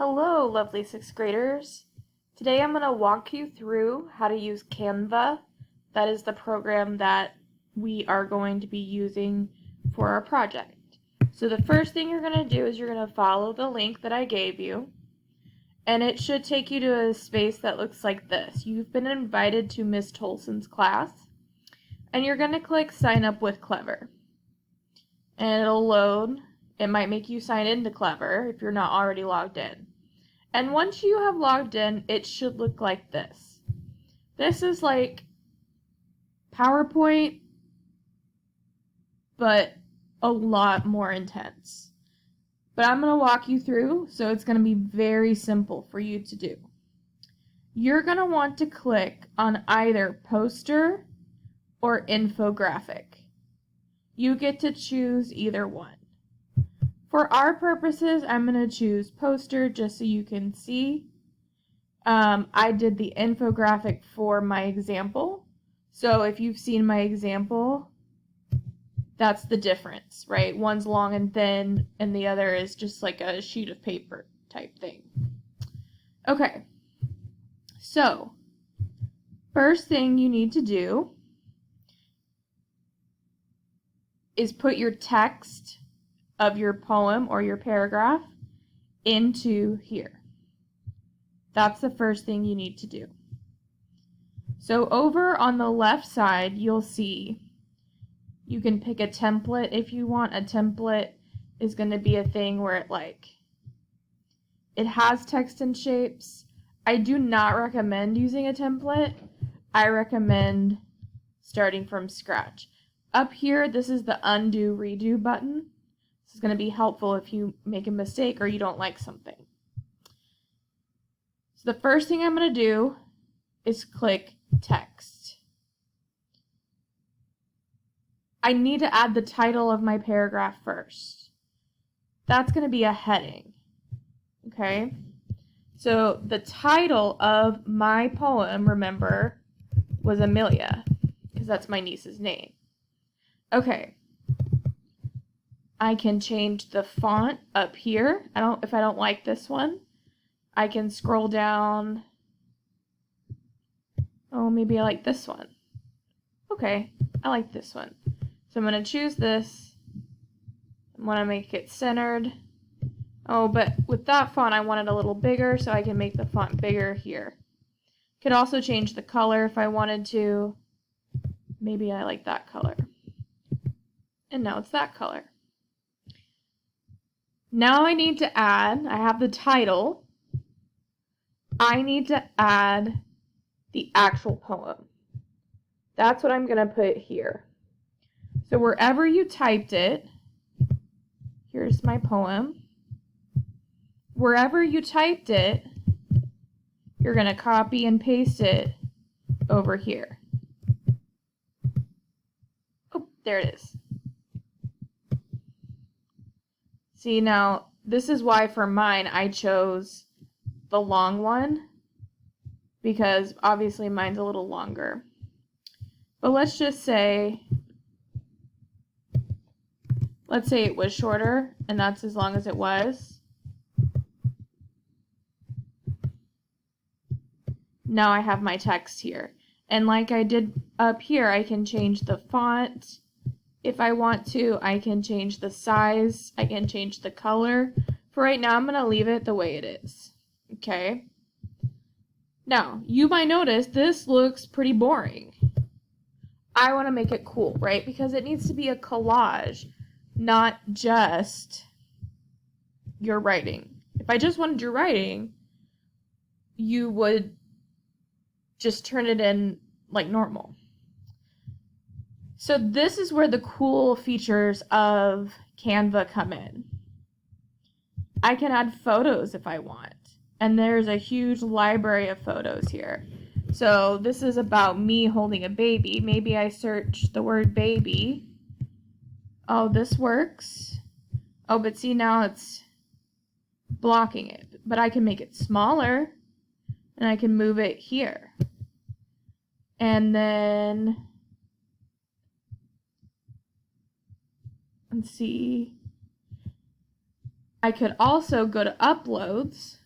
Hello, lovely sixth graders. Today I'm going to walk you through how to use Canva. That is the program that we are going to be using for our project. So the first thing you're going to do is you're going to follow the link that I gave you, and it should take you to a space that looks like this. You've been invited to Miss Tolson's class, and you're going to click Sign Up with Clever. And it'll load. It might make you sign into Clever if you're not already logged in. And once you have logged in, it should look like this. This is like PowerPoint, but a lot more intense. But I'm going to walk you through, so it's going to be very simple for you to do. You're going to want to click on either poster or infographic. You get to choose either one. For our purposes, I'm going to choose poster just so you can see. I did the infographic for my example. So if you've seen my example, that's the difference, right? One's long and thin, and the other is just like a sheet of paper type thing. Okay, so first thing you need to do is put your text of your poem or your paragraph into here. That's the first thing you need to do. So over on the left side, you'll see you can pick a template if you want. A template is going to be a thing where it has text and shapes. I do not recommend using a template. I recommend starting from scratch. Up here, this is the undo redo button. This is going to be helpful if you make a mistake or you don't like something. So the first thing I'm going to do is click text. I need to add the title of my paragraph first. That's going to be a heading. Okay? So the title of my poem, remember, was Amelia, because that's my niece's name. Okay. I can change the font up here. If I don't like this one, I can scroll down. Oh, maybe I like this one. Okay, I like this one. So I'm going to choose this. I want to make it centered. Oh, but with that font, I want it a little bigger, so I can make the font bigger here. Could also change the color if I wanted to. Maybe I like that color. And now it's that color. Now I need to add, I have the title, I need to add the actual poem. That's what I'm going to put here. So wherever you typed it, here's my poem. Wherever you typed it, you're going to copy and paste it over here. Oh, there it is. See, now, this is why for mine I chose the long one, because obviously mine's a little longer. But let's say it was shorter, and that's as long as it was. Now I have my text here. And like I did up here, I can change the font. If I want to, I can change the size, I can change the color. For right now, I'm going to leave it the way it is. Okay? Now, you might notice this looks pretty boring. I want to make it cool, right? Because it needs to be a collage, not just your writing. If I just wanted your writing, you would just turn it in like normal. So this is where the cool features of Canva come in. I can add photos if I want. And there's a huge library of photos here. So this is about me holding a baby. Maybe I search the word baby. Oh, this works. Oh, but see, now it's blocking it. But I can make it smaller. And I can move it here. And then let's see. I could also go to uploads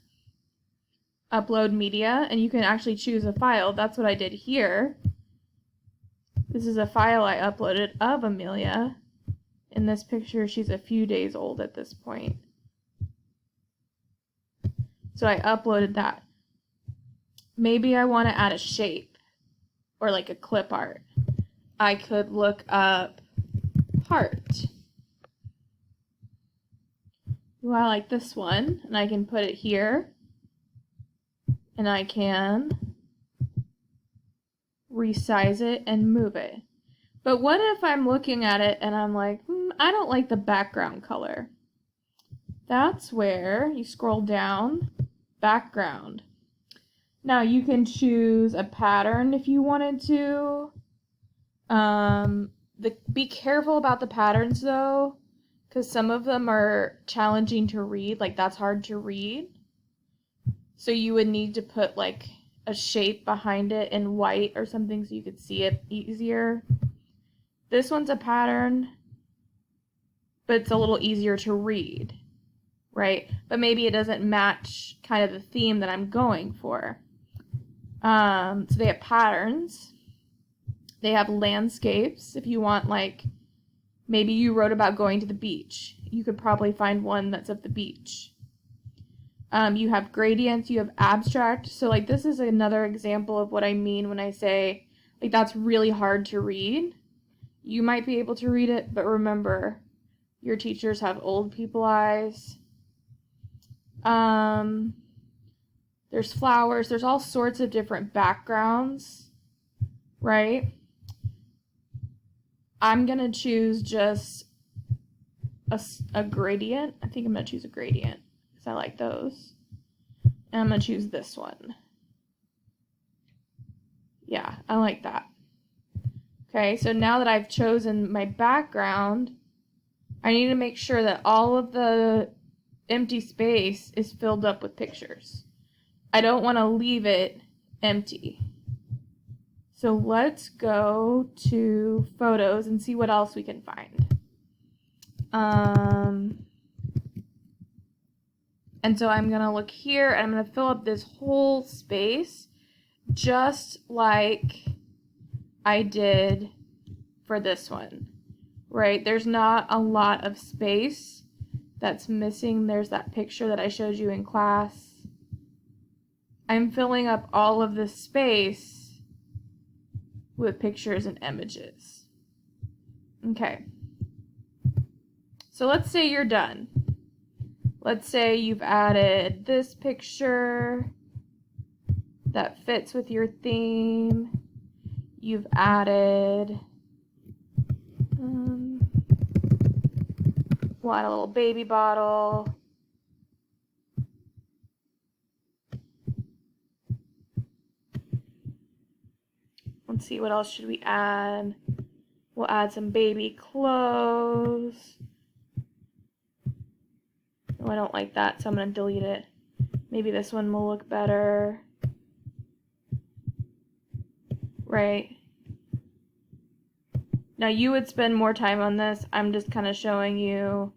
upload media, and you can actually choose a file. That's what I did here. This is a file I uploaded of Amelia. In this picture, she's a few days old at this point. So I uploaded that. Maybe I want to add a shape or like a clip art. I could look up heart. Well, I like this one, and I can put it here, and I can resize it and move it. But what if I'm looking at it and I'm like, I don't like the background color? That's where you scroll down, background. Now you can choose a pattern if you wanted to. Be careful about the patterns though, because some of them are challenging to read, like that's hard to read. So you would need to put like a shape behind it in white or something so you could see it easier. This one's a pattern, but it's a little easier to read, right? But maybe it doesn't match kind of the theme that I'm going for. So they have patterns. They have landscapes. If you want, like, maybe you wrote about going to the beach. You could probably find one that's of the beach. You have gradients. You have abstract. So, like, this is another example of what I mean when I say, like, that's really hard to read. You might be able to read it, but remember, your teachers have old people eyes. There's flowers. There's all sorts of different backgrounds, right? I'm going to choose just a gradient. I think I'm going to choose a gradient because I like those. And I'm going to choose this one. Yeah, I like that. Okay, so now that I've chosen my background, I need to make sure that all of the empty space is filled up with pictures. I don't want to leave it empty. So let's go to photos and see what else we can find. And so I'm going to look here and I'm going to fill up this whole space just like I did for this one, right? There's not a lot of space that's missing. There's that picture that I showed you in class. I'm filling up all of this space with pictures and images. Okay. So let's say you're done. Let's say you've added this picture that fits with your theme. You've added, we'll add a little baby bottle. Let's see, what else should we add? We'll add some baby clothes. Oh, I don't like that, so I'm going to delete it. Maybe this one will look better. Right? Now you would spend more time on this. I'm just kind of showing you.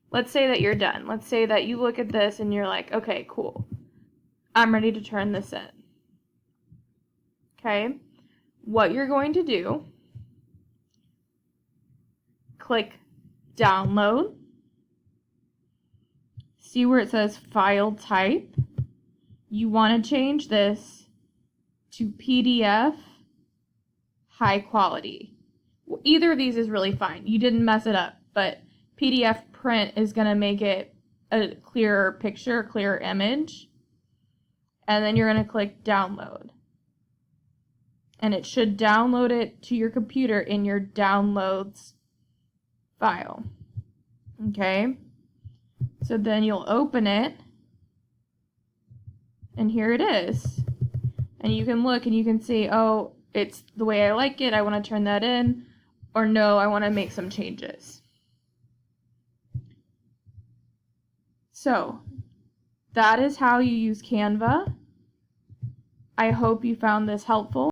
Let's say that you're done. Let's say that you look at this and you're like, okay, cool. I'm ready to turn this in. Okay? What you're going to do, click download. See where it says file type. You want to change this to PDF high quality. Either of these is really fine. You didn't mess it up, but PDF print is going to make it a clearer picture, clearer image. And then you're going to click download. And it should download it to your computer in your downloads file. Okay? So then you'll open it. And here it is. And you can look and you can see, oh, it's the way I like it. I want to turn that in. Or no, I want to make some changes. So that is how you use Canva. I hope you found this helpful.